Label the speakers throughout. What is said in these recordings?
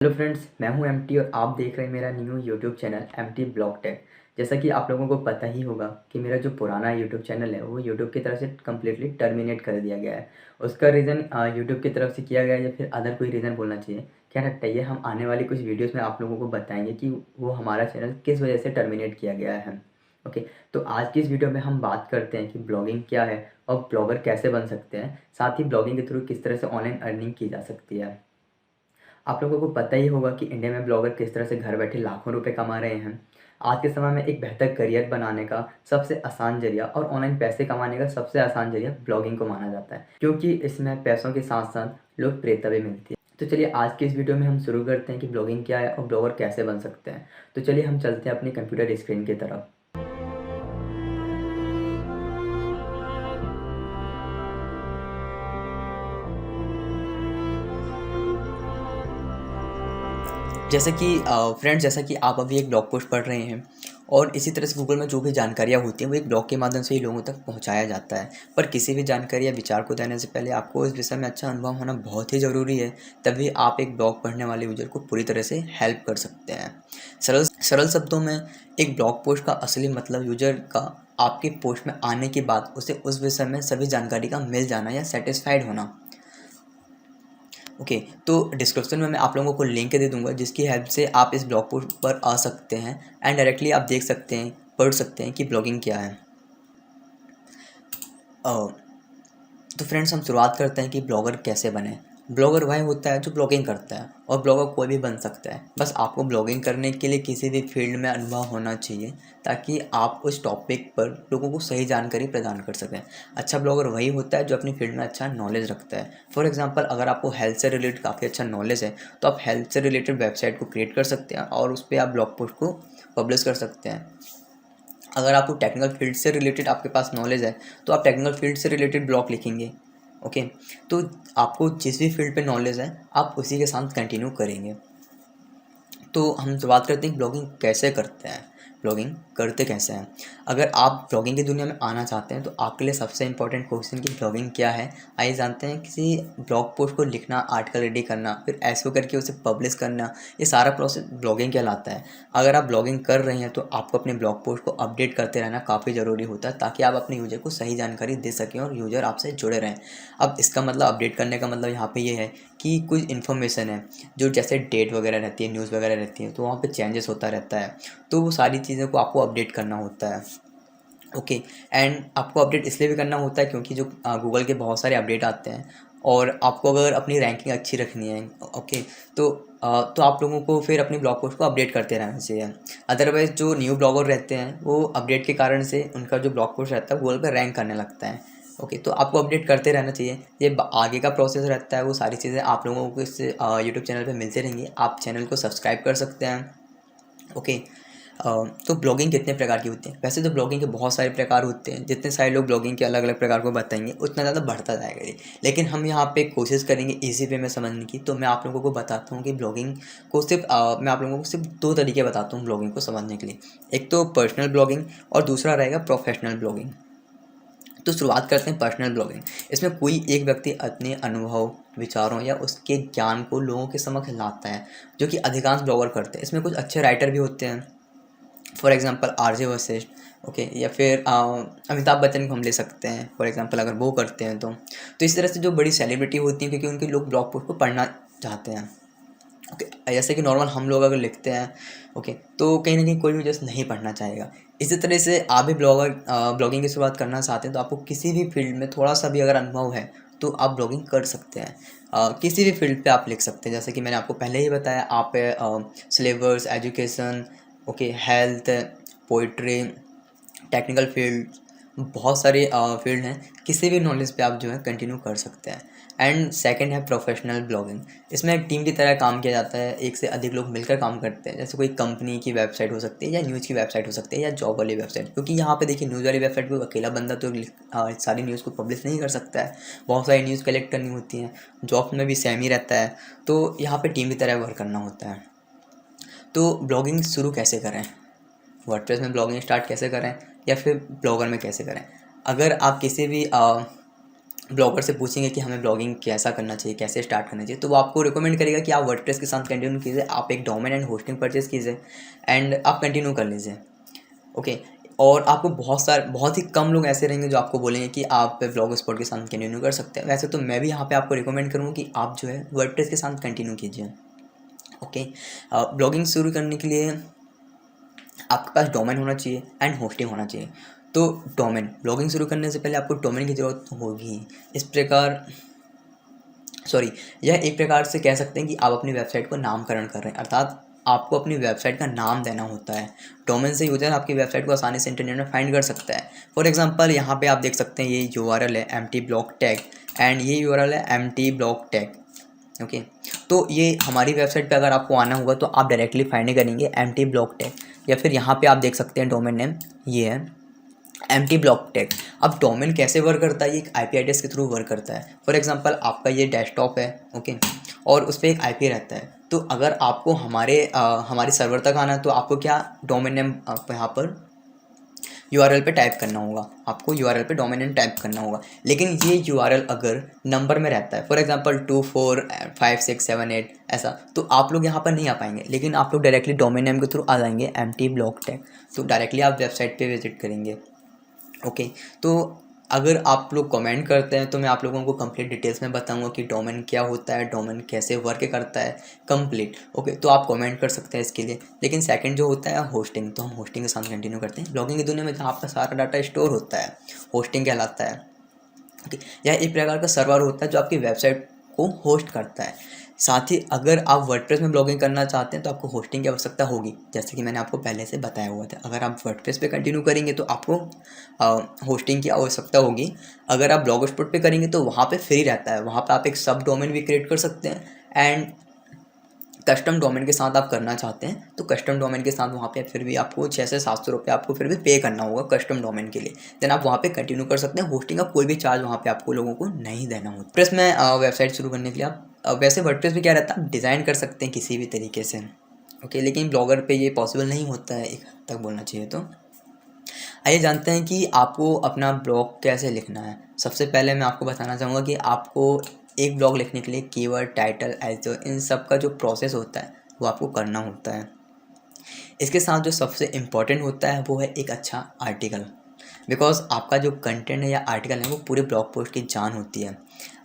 Speaker 1: Hello friends, मैं हूं MT और आप देख रहे हैं मेरा new YouTube channel MT blog tech. जैसा कि आप लोगों को पता ही होगा कि मेरा जो पुराना यूट्यूब चैनल है वो यूट्यूब की तरफ से कम्प्लीटली टर्मिनेट कर दिया गया है। उसका रीज़न यूट्यूब की तरफ से किया गया है या फिर अदर कोई रीज़न बोलना चाहिए, क्या लगता है? ये हम आने वाली कुछ वीडियोज़ में आप लोगों को बताएंगे कि वो हमारा चैनल किस वजह से टर्मिनेट किया गया है। ओके, तो आज की इस वीडियो में हम बात करते हैं कि ब्लॉगिंग क्या है और ब्लॉगर कैसे बन सकते हैं, साथ ही ब्लॉगिंग के थ्रू किस तरह से ऑनलाइन अर्निंग की जा सकती है। आप लोगों को पता ही होगा कि इंडिया में ब्लॉगर किस तरह से घर बैठे लाखों रुपए कमा रहे हैं। आज के समय में एक बेहतर करियर बनाने का सबसे आसान ज़रिया और ऑनलाइन पैसे कमाने का सबसे आसान ज़रिया ब्लॉगिंग को माना जाता है, क्योंकि इसमें पैसों के साथ-साथ लोकप्रियता भी मिलती है। तो चलिए आज की इस वीडियो में हम शुरू करते हैं कि ब्लॉगिंग क्या है और ब्लॉगर कैसे बन सकते हैं। तो चलिए हम चलते हैं अपनी कंप्यूटर स्क्रीन की तरफ। जैसे कि फ्रेंड्स, जैसा कि आप अभी एक ब्लॉग पोस्ट पढ़ रहे हैं और इसी तरह से गूगल में जो भी जानकारियाँ होती हैं वो एक ब्लॉग के माध्यम से ही लोगों तक पहुंचाया जाता है। पर किसी भी जानकारी या विचार को देने से पहले आपको इस विषय में अच्छा अनुभव होना बहुत ही ज़रूरी है। तभी आप एक ब्लॉग पढ़ने वाले यूजर को पूरी तरह से हेल्प कर सकते हैं। सरल सरल शब्दों में एक ब्लॉग पोस्ट का असली मतलब यूजर का आपके पोस्ट में आने के बाद उसे उस विषय में सभी जानकारी का मिल जाना या सेटिस्फाइड होना। ओके, तो डिस्क्रिप्शन में मैं आप लोगों को लिंक दे दूँगा जिसकी हेल्प से आप इस ब्लॉग पोस्ट पर आ सकते हैं एंड डायरेक्टली आप देख सकते हैं, पढ़ सकते हैं कि ब्लॉगिंग क्या है। अ, तो फ्रेंड्स, हम शुरुआत करते हैं कि ब्लॉगर कैसे बने। ब्लॉगर वह होता है जो ब्लॉगिंग करता है और ब्लॉगर कोई भी बन सकता है। बस आपको ब्लॉगिंग करने के लिए किसी भी फील्ड में अनुभव होना चाहिए ताकि आप उस टॉपिक पर लोगों को सही जानकारी प्रदान कर सकें। अच्छा ब्लॉगर वही होता है जो अपनी फील्ड में अच्छा नॉलेज रखता है। फॉर एग्जांपल, अगर आपको हेल्थ से रिलेटेड काफ़ी अच्छा नॉलेज है तो आप हेल्थ से रिलेटेड वेबसाइट को क्रिएट कर सकते हैं और उस पर आप ब्लॉग पोस्ट को पब्लिश कर सकते हैं। अगर आपको टेक्निकल फील्ड से रिलेटेड आपके पास नॉलेज है तो आप टेक्निकल फील्ड से रिलेटेड ब्लॉग लिखेंगे। ओके, तो आपको जिस भी फील्ड पे नॉलेज है आप उसी के साथ कंटिन्यू करेंगे। तो हम तो बात करते हैं ब्लॉगिंग कैसे करते हैं, ब्लॉगिंग करते कैसे हैं। अगर आप ब्लॉगिंग की दुनिया में आना चाहते हैं तो आपके लिए सबसे इंपॉर्टेंट क्वेश्चन कि ब्लॉगिंग क्या है। आइए जानते हैं। किसी ब्लॉग पोस्ट को लिखना, आर्टिकल रेडी करना, फिर ऐसे करके उसे पब्लिश करना, ये सारा प्रोसेस ब्लॉगिंग कहलाता है। अगर आप ब्लॉगिंग कर रहे हैं तो आपको अपने ब्लॉग पोस्ट को अपडेट करते रहना काफ़ी ज़रूरी होता है ताकि आप अपने यूज़र को सही जानकारी दे सकें और यूज़र आपसे जुड़े रहें। अब इसका मतलब, अपडेट करने का मतलब यहाँ पे ये है कि कुछ इन्फॉर्मेशन है जो जैसे डेट वगैरह रहती है, न्यूज़ वगैरह रहती है, तो वहाँ पे चेंजेस होता रहता है। तो वो सारी चीज़ों को आपको अपडेट करना होता है। ओके, एंड आपको अपडेट इसलिए भी करना होता है क्योंकि जो गूगल के बहुत सारे अपडेट आते हैं और आपको अगर अपनी रैंकिंग अच्छी रखनी है, ओके, तो आप लोगों को फिर अपनी ब्लॉग पोस्ट को अपडेट करते रहना चाहिए। अदरवाइज़ जो न्यू ब्लॉगर रहते हैं वो अपडेट के कारण से उनका जो ब्लॉग पोस्ट रहता है गूगल पर रैंक करने लगता है। ओके, तो आपको अपडेट करते रहना चाहिए। ये आगे का प्रोसेस रहता है, वो सारी चीज़ें आप लोगों को इस यूट्यूब चैनल पे मिलती रहेंगी। आप चैनल को सब्सक्राइब कर सकते हैं। ओके, तो ब्लॉगिंग कितने प्रकार की होती है? वैसे तो ब्लॉगिंग के बहुत सारे प्रकार होते हैं। जितने सारे लोग ब्लॉगिंग के अलग अलग प्रकार को बताएंगे उतना ज़्यादा बढ़ता जाएगा ये। लेकिन हम यहाँ पे कोशिश करेंगे इजी वे में समझने की। तो मैं आप लोगों को बताता हूँ कि ब्लॉगिंग को सिर्फ मैं आप लोगों को सिर्फ दो तरीके बताता हूँ ब्लॉगिंग को समझने के लिए। एक तो पर्सनल ब्लॉगिंग और दूसरा रहेगा प्रोफेशनल ब्लॉगिंग। तो शुरुआत करते हैं पर्सनल ब्लॉगिंग। इसमें कोई एक व्यक्ति अपने अनुभव, विचारों या उसके ज्ञान को लोगों के समक्ष लाता है, जो कि अधिकांश ब्लॉगर करते हैं। इसमें कुछ अच्छे राइटर भी होते हैं। For example RJ Vashishtha, okay, या फिर अमिताभ बच्चन को हम ले सकते हैं फॉर एग्जांपल, अगर वो करते हैं तो इस तरह से जो बड़ी सेलिब्रिटी होती हैं, क्योंकि उनके लोग ब्लॉग पोस्ट को पढ़ना चाहते हैं। ओके, जैसे कि नॉर्मल हम लोग अगर लिखते हैं, ओके, तो कहीं ना कहीं कोई भी जस्ट नहीं पढ़ना चाहेगा। इसी तरह से आप भी ब्लॉगिंग की शुरुआत करना चाहते हैं तो आपको किसी भी फील्ड में थोड़ा सा भी अगर अनुभव है तो आप ब्लॉगिंग कर सकते हैं। किसी भी फील्ड पे आप लिख सकते हैं। जैसे कि मैंने आपको पहले ही बताया, आप syllabus, education, okay, health, poetry, technical field, बहुत सारे फील्ड हैं। किसी भी नॉलेज पे आप जो है कंटिन्यू कर सकते हैं। एंड सेकंड है प्रोफेशनल ब्लॉगिंग। इसमें एक टीम की तरह काम किया जाता है, एक से अधिक लोग मिलकर काम करते हैं। जैसे कोई कंपनी की वेबसाइट हो सकती है या न्यूज़ की वेबसाइट हो सकती है या जॉब वाली वेबसाइट, क्योंकि यहाँ पे देखिए न्यूज़ वाली वेबसाइट पर अकेला बंदा तो सारी न्यूज़ को पब्लिश नहीं कर सकता है। बहुत सारी न्यूज़ कलेक्ट करनी होती हैं। जॉब में भी सेम ही रहता है। तो यहाँ पर टीम की तरह वर्क करना होता है। तो ब्लॉगिंग शुरू कैसे करें, वर्डप्रेस में ब्लॉगिंग स्टार्ट कैसे करें या फिर ब्लॉगर में कैसे करें? अगर आप किसी भी ब्लॉगर से पूछेंगे कि हमें ब्लॉगिंग कैसा करना चाहिए, कैसे स्टार्ट करना चाहिए, तो वो आपको रिकमेंड करेगा कि आप वर्डप्रेस के साथ कंटिन्यू कीजिए, आप एक डोमेन एंड होस्टिंग परचेज कीजिए एंड आप कंटिन्यू कर लीजिए। ओके। और आपको बहुत ही कम लोग ऐसे रहेंगे जो आपको बोलेंगे कि आप ब्लॉग स्पॉट के साथ कंटिन्यू कर सकते हैं। वैसे तो मैं भी यहाँ पे आपको रिकमेंड करूँगा कि आप जो है वर्डप्रेस के साथ कंटिन्यू कीजिए। ओके। ब्लॉगिंग शुरू करने के लिए आपके पास डोमेन होना चाहिए एंड होस्टिंग होना चाहिए। तो डोमेन, ब्लॉगिंग शुरू करने से पहले आपको डोमेन की ज़रूरत होगी। इस प्रकार यह एक प्रकार से कह सकते हैं कि आप अपनी वेबसाइट को नामकरण कर रहे हैं, अर्थात आपको अपनी वेबसाइट का नाम देना होता है। डोमेन से यूज़र आपकी वेबसाइट को आसानी से इंटरनेट में फाइंड कर सकता है। फॉर एग्जांपल यहाँ पे आप देख सकते हैं ये यूआरएल है एम्प्टी ब्लॉग टैग एंड ये यूआरएल है एम्प्टी ब्लॉग टैग। ओके। तो ये हमारी वेबसाइट पे अगर आपको आना होगा तो आप डायरेक्टली फाइंड करेंगे एम्प्टी ब्लॉग टैग, या फिर यहाँ पे आप देख सकते हैं डोमेन नेम ये है एम्प्टी ब्लॉग टैग। अब डोमेन कैसे वर्क करता है, ये एक आईपी एड्रेस के थ्रू वर्क करता है। फॉर एग्जांपल आपका ये डेस्कटॉप है, ओके, और उस पर एक आईपी रहता है। तो अगर आपको हमारे सर्वर तक आना है तो आपको क्या डोमेन नेम यहाँ पर यूआरएल पे टाइप करना होगा, आपको यूआरएल पे डोमेन नेम टाइप करना होगा। लेकिन ये यूआरएल अगर नंबर में रहता है, फॉर एग्जांपल 2 4 5 6 7 8 ऐसा, तो आप लोग यहाँ पर नहीं आ पाएंगे। लेकिन आप लोग डायरेक्टली डोमेन नेम के थ्रू आ जाएंगे एम्प्टी ब्लॉग टैग, तो डायरेक्टली आप वेबसाइट पे विजिट करेंगे। ओके। तो अगर आप लोग कमेंट करते हैं तो मैं आप लोगों को कंप्लीट डिटेल्स में बताऊंगा कि डोमेन क्या होता है, डोमेन कैसे वर्क करता है कंप्लीट। ओके, तो आप कमेंट कर सकते हैं इसके लिए। लेकिन सेकंड जो होता है होस्टिंग, तो हम होस्टिंग के साथ कंटिन्यू करते हैं। ब्लॉगिंग की दुनिया में जहाँ आपका सारा डाटा स्टोर होता है, होस्टिंग कहलाता है। ओके, यह एक प्रकार का सर्वर होता है जो आपकी वेबसाइट को होस्ट करता है। साथ ही अगर आप वर्डप्रेस में ब्लॉगिंग करना चाहते हैं तो आपको होस्टिंग की आवश्यकता होगी, जैसे कि मैंने आपको पहले से बताया हुआ था। अगर आप वर्डप्रेस पे कंटिन्यू करेंगे तो आपको होस्टिंग की आवश्यकता होगी। अगर आप ब्लॉग स्पॉट पे करेंगे तो वहाँ पे फ्री रहता है, वहाँ पे आप एक सब डोमेन भी क्रिएट कर सकते हैं। एंड कस्टम डोमेन के साथ आप करना चाहते हैं तो कस्टम डोमेन के साथ वहाँ पे फिर भी आपको 600 से 700 रुपये आपको फिर भी पे करना होगा कस्टम डोमेन के लिए। देन आप वहाँ पे कंटिन्यू कर सकते हैं। होस्टिंग का कोई भी चार्ज वहाँ पे आपको लोगों को नहीं देना होता। प्रेस में वेबसाइट शुरू करने के लिए आप वैसे वर्डप्रेस पे क्या रहता है, आप डिज़ाइन कर सकते हैं किसी भी तरीके से। ओके, लेकिन ब्लॉगर पे ये पॉसिबल नहीं होता है, एक हद तक बोलना चाहिए। तो आइए जानते हैं कि आपको अपना ब्लॉग कैसे लिखना है। सबसे पहले मैं आपको बताना चाहूँगा कि आपको एक ब्लॉग लिखने के लिए कीवर्ड, टाइटल, एसईओ, इन सब का जो प्रोसेस होता है वो आपको करना होता है। इसके साथ जो सबसे इम्पॉर्टेंट होता है वो है एक अच्छा आर्टिकल, बिकॉज आपका जो कंटेंट है या आर्टिकल है वो पूरे ब्लॉग पोस्ट की जान होती है।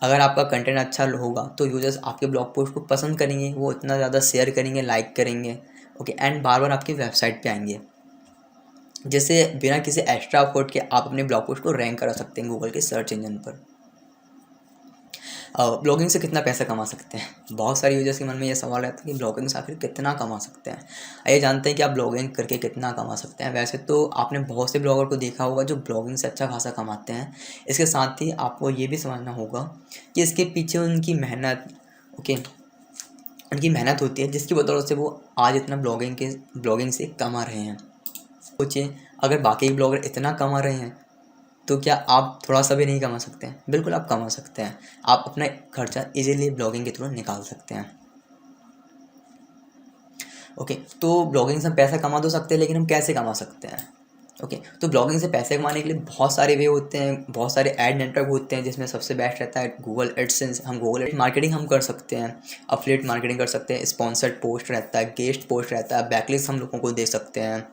Speaker 1: अगर आपका कंटेंट अच्छा होगा तो यूजर्स आपके ब्लॉग पोस्ट को पसंद करेंगे, वो इतना ज़्यादा शेयर करेंगे, लाइक करेंगे, ओके, एंड बार बार आपकी वेबसाइट पे आएंगे, जिससे बिना किसी एक्स्ट्रा एफर्ट के आप अपने ब्लॉग पोस्ट को रैंक करा सकते हैं गूगल के सर्च इंजन पर। ब्लॉगिंग से कितना पैसा कमा सकते हैं, बहुत सारे यूजर्स के मन में ये सवाल रहता है कि ब्लॉगिंग से आखिर कितना कमा सकते हैं। आइए जानते हैं कि आप ब्लॉगिंग करके कितना कमा सकते हैं। वैसे तो आपने बहुत से ब्लॉगर को देखा होगा जो ब्लॉगिंग से अच्छा खासा कमाते हैं। इसके साथ ही आपको ये भी समझना होगा कि इसके पीछे उनकी मेहनत, ओके, उनकी मेहनत होती है जिसकी बदौलत से वो आज इतना ब्लॉगिंग से कमा रहे हैं। सोचिए, अगर बाकी ब्लॉगर इतना कमा रहे हैं तो क्या आप थोड़ा सा भी नहीं कमा सकते हैं? बिल्कुल आप कमा सकते हैं। आप अपना खर्चा इजीली ब्लॉगिंग के थ्रू निकाल सकते हैं। ओके, तो ब्लॉगिंग से हम पैसा कमा तो सकते हैं, लेकिन हम कैसे कमा सकते हैं? ओके, तो ब्लॉगिंग से पैसे कमाने के लिए बहुत सारे वे होते हैं, बहुत सारे ऐड नेटवर्क होते हैं, जिसमें सबसे बेस्ट रहता है गूगल एडसेंस। हम गूगल एड मार्केटिंग हम कर सकते हैं, अफिलिएट मार्केटिंग कर सकते हैं, स्पॉन्सर्ड पोस्ट रहता है, गेस्ट पोस्ट रहता है, बैकलिस्ट हम लोगों को दे सकते हैं।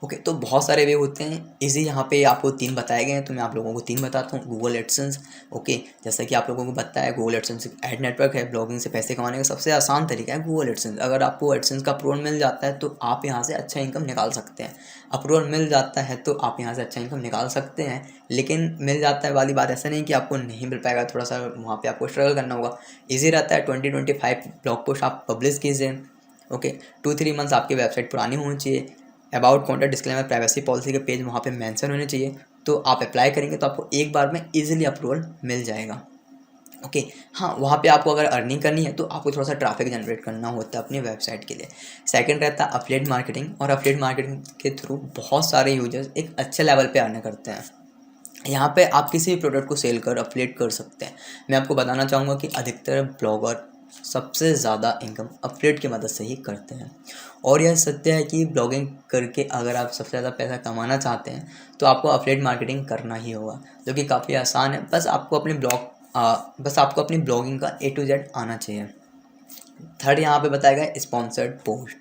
Speaker 1: ओके, तो बहुत सारे वे होते हैं। इजी यहाँ पे आपको 3 बताए गए हैं, तो मैं आप लोगों को 3 बताता हूँ। गूगल एडसेंस, ओके, जैसा कि आप लोगों को पता है गूगल एडसेंस ऐड नेटवर्क है। ब्लॉगिंग से पैसे कमाने का सबसे आसान तरीका है गूगल एडसेंस। अगर आपको एडसेंस का अप्रूवल मिल जाता है तो आप यहाँ से अच्छा इनकम निकाल सकते हैं। अप्रूवल मिल जाता है तो आप यहाँ से अच्छा इनकम निकाल सकते हैं, लेकिन मिल जाता है वाली बात ऐसा नहीं कि आपको नहीं मिल पाएगा, थोड़ा सा वहाँ पर आपको स्ट्रगल करना होगा। ईजी रहता है। 20-25 ब्लॉग पोस्ट आप पब्लिश कीजिए। ओके, 2-3 मंथ्स आपकी वेबसाइट पुरानी होनी चाहिए। About content, disclaimer, privacy policy के पेज वहाँ पे मेंशन होने चाहिए। तो आप अप्लाई करेंगे तो आपको एक बार में इजीली अप्रूवल मिल जाएगा। ओके, हाँ, वहाँ पे आपको अगर अर्निंग करनी है तो आपको थोड़ा सा ट्रैफिक जनरेट करना होता है अपनी वेबसाइट के लिए। सेकंड रहता है अफिलिएट मार्केटिंग, और अफिलिएट मार्केटिंग के थ्रू बहुत सारे यूजर्स एक अच्छे लेवल पे अर्न करते हैं। यहाँ पे आप किसी भी प्रोडक्ट को सेल कर अफिलिएट कर सकते हैं। मैं आपको बताना चाहूँगा कि अधिकतर ब्लॉगर सबसे ज़्यादा इनकम अफिलिएट की मदद से ही करते हैं। और यह सत्य है कि ब्लॉगिंग करके अगर आप सबसे ज़्यादा पैसा कमाना चाहते हैं तो आपको अफिलिएट मार्केटिंग करना ही होगा, जो कि काफ़ी आसान है। बस आपको अपनी ब्लॉगिंग का A to Z आना चाहिए। थर्ड यहाँ पे बताया गया स्पॉन्सर्ड पोस्ट।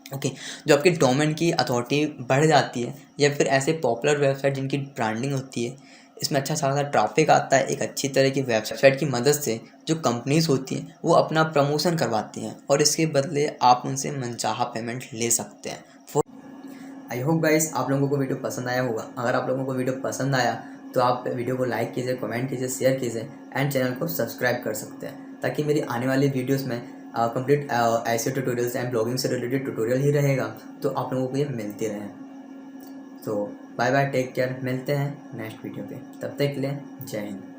Speaker 1: ओके, जो आपकी डोमेन की अथॉरिटी बढ़ जाती है या फिर ऐसे पॉपुलर वेबसाइट जिनकी ब्रांडिंग होती है, इसमें अच्छा खासा ट्रैफिक आता है। एक अच्छी तरह की वेबसाइट की मदद से जो कंपनीज होती हैं वो अपना प्रमोशन करवाती हैं और इसके बदले आप उनसे मनचाहा पेमेंट ले सकते हैं। आई होप गाइस आप लोगों को वीडियो पसंद आया होगा। अगर आप लोगों को वीडियो पसंद आया तो आप वीडियो को लाइक कीजिए, कमेंट कीजिए, शेयर कीजिए एंड चैनल को सब्सक्राइब कर सकते हैं, ताकि मेरी आने वाली वीडियोस में कंप्लीट ऐसे ट्यूटोरियल्स एंड ब्लॉगिंग से रिलेटेड ट्यूटोरियल ही रहेगा, तो आप लोगों को ये मिलते रहें। तो बाय बाय, टेक केयर, मिलते हैं नेक्स्ट वीडियो पे, तब तक के लिए जय हिंद।